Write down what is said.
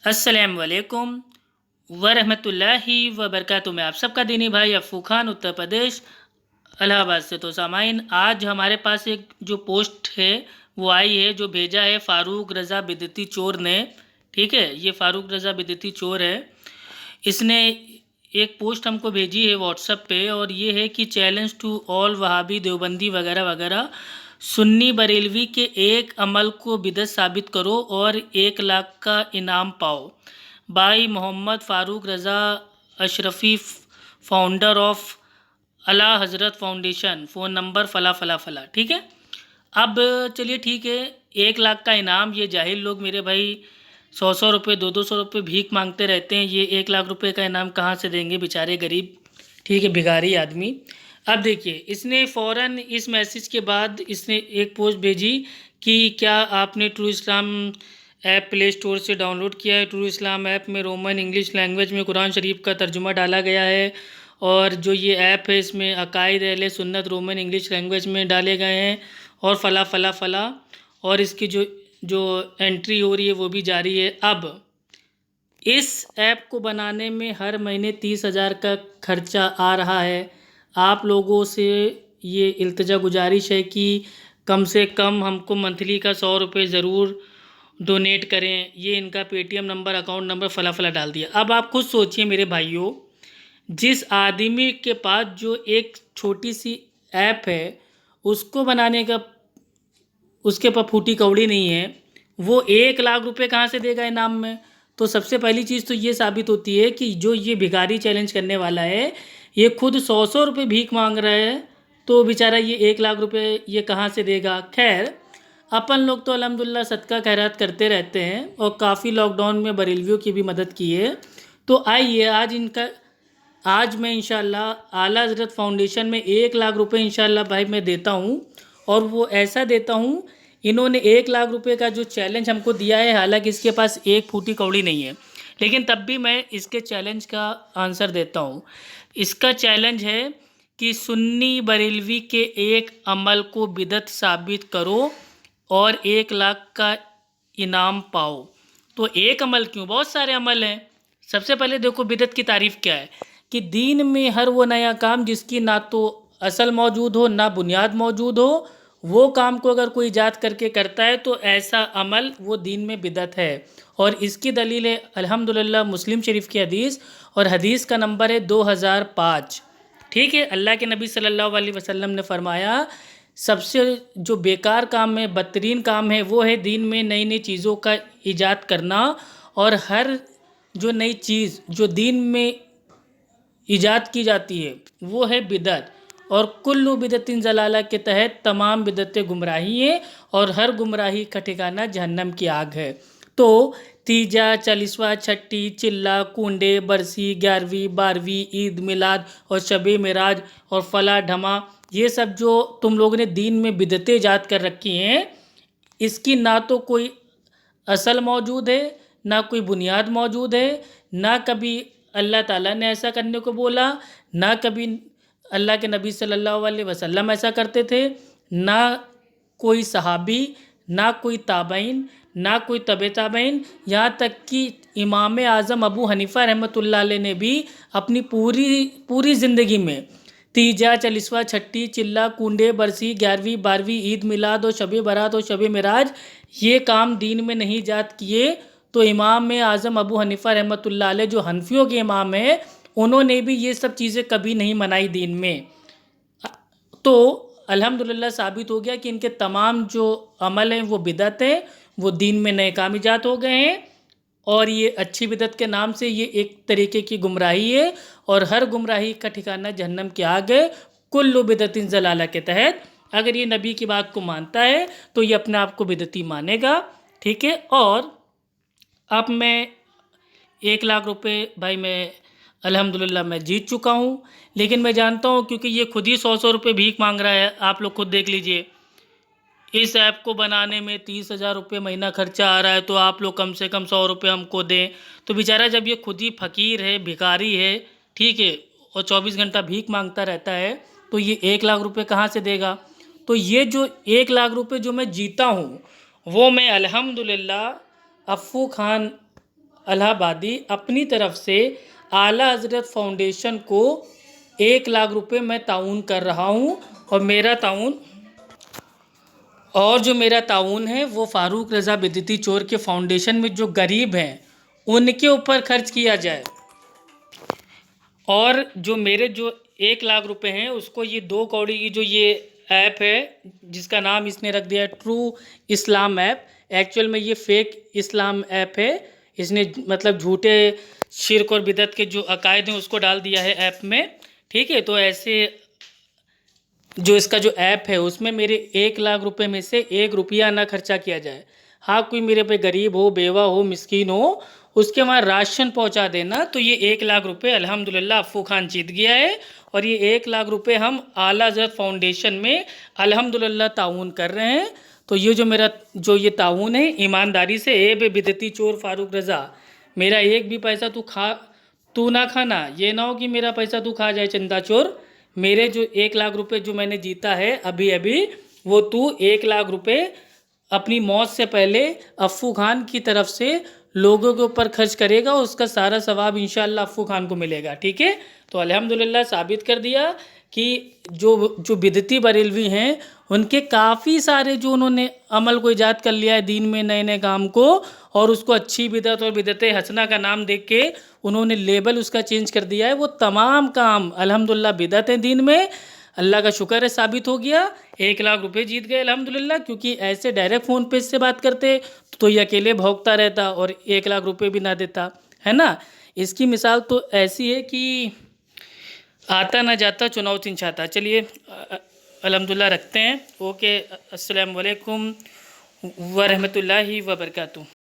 अस्सलाम वालेकुम वरहमतुल्लाहि वबरकातुहू। मैं आप सबका दीनी भाई अफ़ू खान, उत्तर प्रदेश इलाहाबाद से। तो सामाइन, आज हमारे पास एक जो पोस्ट है वो आई है, जो भेजा है फ़ारूक रज़ा बिदती चोर ने। ठीक है, ये फ़ारूक रज़ा बिदती चोर है। इसने एक पोस्ट हमको भेजी है व्हाट्सएप पे, और ये है कि challenge to all Wahhabi Deobandi वगैरह वगैरह, सुन्नी बरेलवी के एक अमल को बिदअत साबित करो और 1 लाख का इनाम पाओ। By Mohammad Farooq Raza Ashrafi, founder of Ala Hazrat foundation, phone number फ़ला फ़ला फ़ला। ठीक है, अब चलिए ठीक है, 1 लाख का इनाम। ये जाहिल लोग मेरे भाई 100 रुपये 200 रुपये भीख मांगते रहते हैं। ये 1 लाख रुपये का इनाम कहाँ से देंगे बेचारे गरीब, ठीक है, भिखारी आदमी। अब देखिए, इसने फ़ौरन इस मैसेज के बाद इसने एक पोस्ट भेजी कि क्या आपने ट्रू इस्लाम ऐप प्ले स्टोर से डाउनलोड किया है। ट्रू इस्लाम ऐप में रोमन इंग्लिश लैंग्वेज में कुरान शरीफ का तर्जुमा डाला गया है, और जो ये ऐप है इसमें अकायद अहले सुन्नत रोमन इंग्लिश लैंग्वेज में डाले गए हैं, और फ़ला फ़ला फ़ला, और इसकी जो जो एंट्री हो रही है वो भी जारी है। अब इस ऐप को बनाने में हर महीने 30,000 का खर्चा आ रहा है। आप लोगों से ये इल्तिजा गुजारिश है कि कम से कम हमको मंथली का 100 रुपये ज़रूर डोनेट करें। ये इनका पेटीएम नंबर, अकाउंट नंबर फ़ला फ़ला डाल दिया। अब आप खुद सोचिए मेरे भाइयों, जिस आदमी के पास जो एक छोटी सी ऐप है उसको बनाने का उसके पास फूटी कौड़ी नहीं है, वो 1 लाख रुपए कहाँ से देगा इनाम में। तो सबसे पहली चीज़ तो ये साबित होती है कि जो ये भिखारी चैलेंज करने वाला है ये खुद 100 रुपये भीख मांग रहा है, तो बेचारा ये 1 लाख रुपए ये कहाँ से देगा। खैर, अपन लोग तो अल्हम्दुलिल्लाह सदका खैरात करते रहते हैं, और काफ़ी लॉकडाउन में बरेलवियों की भी मदद की है। तो आइए आज मैं इंशाल्लाह आला हज़रत फाउंडेशन में 1 लाख रुपए इंशाल्लाह भाई मैं देता हूँ, और वो ऐसा देता हूँ। इन्होंने 1 लाख रुपए का जो चैलेंज हमको दिया है, हालांकि इसके पास एक फूटी कौड़ी नहीं है, लेकिन तब भी मैं इसके चैलेंज का आंसर देता हूँ। इसका चैलेंज है कि सुन्नी बरेलवी के एक अमल को बिदअत साबित करो और 1 लाख का इनाम पाओ। तो एक अमल क्यों, बहुत सारे अमल हैं। सबसे पहले देखो बिदअत की तारीफ़ क्या है, कि दीन में हर वो नया काम जिसकी ना तो असल मौजूद हो ना बुनियाद मौजूद हो, वो काम को अगर कोई ईजाद करके करता है तो ऐसा अमल वो दीन में बिदअत है। और इसकी दलील है अल्हम्दुलिल्लाह मुस्लिम शरीफ की हदीस, और हदीस का नंबर है 2005। ठीक है, अल्लाह के नबी सल्लल्लाहु अलैहि वसल्लम ने फरमाया, सबसे जो बेकार काम है, बदतरीन काम है, वो है दीन में नई नई चीज़ों का ईजाद करना। और हर जो नई चीज़ जो दीन में ईजाद की जाती है वो है बिदअत, और कुल्लु बिदअतिन ज़लाला के तहत तमाम बिदअतें गुमराही हैं, और हर गुमराही का ठिकाना जहन्नम की आग है। तो तीजा, चालीसवा, छठी, चिल्ला, कुंडे, बरसी, 11वीं, 12वीं, ईद मिलाद और शबे मेराज और फला ढमा, ये सब जो तुम लोगों ने दीन में बिदअतें ईजाद कर रखी हैं, इसकी ना तो कोई असल मौजूद है, ना कोई बुनियाद मौजूद है, ना कभी अल्लाह ताला ने ऐसा करने को बोला, ना कभी अल्लाह के नबी सल्लल्लाहु अलैहि वसल्लम ऐसा करते थे, ना कोई सहाबी, ना कोई ताबईन, ना कोई तबे ताबईन, यहाँ तक कि इमाम आज़म अबू हनीफ़ा रहमतुल्लाह अलैह ने भी अपनी पूरी पूरी ज़िंदगी में तीजा, चालीसवा, छठी, चिल्ला, कुंडे, बरसी, 11वीं, 12वीं, ईद मिलाद और शब बारात और शब मेराज, ये काम दीन में नहीं ईजाद किए। तो इमाम आज़म अबू हनीफ़ा रहमतुल्लाह अलैह जो हनफियों के इमाम हैं, उन्होंने भी ये सब चीज़ें कभी नहीं मनाई दीन में। तो अल्हम्दुलिल्लाह साबित हो गया कि इनके तमाम जो अमल हैं वो बिदअत हैं, वो दीन में नए काम ईजाद हो गए हैं, और ये अच्छी बिदअत के नाम से ये एक तरीके की गुमराही है, और हर गुमराही का ठिकाना जहन्नम के आग है। कुल्लु बिदअतिन ज़लाला के तहत अगर ये नबी की बात को मानता है तो ये अपने आप को बिदअती मानेगा। ठीक है, और अब मैं 1 लाख रुपए भाई मैं अल्हम्दुलिल्लाह मैं जीत चुका हूँ, लेकिन मैं जानता हूँ क्योंकि ये खुद ही 100 रुपये भीख मांग रहा है। आप लोग खुद देख लीजिए, इस ऐप को बनाने में 30,000 रुपये महीना खर्चा आ रहा है, तो आप लोग कम से कम 100 रुपये हमको दें। तो बेचारा जब ये खुद ही फ़कीर है, भिखारी है, ठीक है, और 24 घंटा भीख मांगता रहता है, तो ये 1 लाख रुपये कहाँ से देगा। तो ये जो 1 लाख रुपये जो मैं जीता हूँ, वो मैं अल्हम्दुलिल्लाह अफ़ू खान इलाहाबादी अपनी तरफ से आला हज़रत फाउंडेशन को 1 लाख रुपए मैं ताउन कर रहा हूँ। और जो मेरा ताउन है वो फ़ारूक रज़ा बिदती चोर के फाउंडेशन में जो गरीब हैं उनके ऊपर खर्च किया जाए। और जो मेरे जो 1 लाख रुपए हैं उसको ये 2 कौड़ी की जो ये ऐप है जिसका नाम इसने रख दिया है ट्रू इस्लाम ऐप, एक्चुअल में ये फेक इस्लाम ऐप है। इसने मतलब झूठे शिर्क और बिदत के जो अकायद हैं उसको डाल दिया है ऐप में, ठीक है। तो ऐसे जो इसका जो ऐप है उसमें मेरे 1 लाख रुपए में से 1 रुपया ना खर्चा किया जाए। हाँ, कोई मेरे पे गरीब हो, बेवा हो, मिस्कीन हो, उसके वहाँ राशन पहुँचा देना। तो ये 1 लाख रुपए अल्हम्दुलिल्लाह अफ़ू खान जीत गया है। और ये 1 लाख रुपए हम आला हज़रत फाउंडेशन में अल्हम्दुलिल्लाह ताउन कर रहे हैं। तो ये जो मेरा जो ये ताउन है ईमानदारी से, ए बे बिदती चोर फ़ारूक रज़ा, मेरा एक भी पैसा तू ना खाना। ये ना हो कि मेरा पैसा तू खा जाए चंदा चोर। मेरे जो 1 लाख रुपए जो मैंने जीता है अभी अभी, वो तू 1 लाख रुपए अपनी मौत से पहले अफ़ू खान की तरफ से लोगों के ऊपर खर्च करेगा, उसका सारा सवाब इंशाअल्लाह अफ़ू खान को मिलेगा, ठीक है। तो अल्हम्दुलिल्लाह साबित कर दिया कि जो बिदती बरेलवी हैं उनके काफ़ी सारे जो उन्होंने अमल को ईजाद कर लिया है दीन में, नए नए काम को, और उसको अच्छी बिदत और बिदत हसना का नाम देख के उन्होंने लेबल उसका चेंज कर दिया है। वो तमाम काम अल्हम्दुलिल्लाह बिदत है दीन में। अल्लाह का शुक्र है साबित हो गया, 1 लाख रुपए जीत गए अल्हम्दुलिल्लाह। क्योंकि ऐसे डायरेक्ट फ़ोन पे से बात करते तो ये अकेले भौंकता रहता और 1 लाख रुपए भी ना देता, है ना। इसकी मिसाल तो ऐसी है कि आता ना जाता चुनाव चिंचाता। चलिए अल्हम्दुलिल्लाह रखते हैं। ओके, अस्सलाम वालेकुम व रहमतुल्लाहि व बरकातुहू।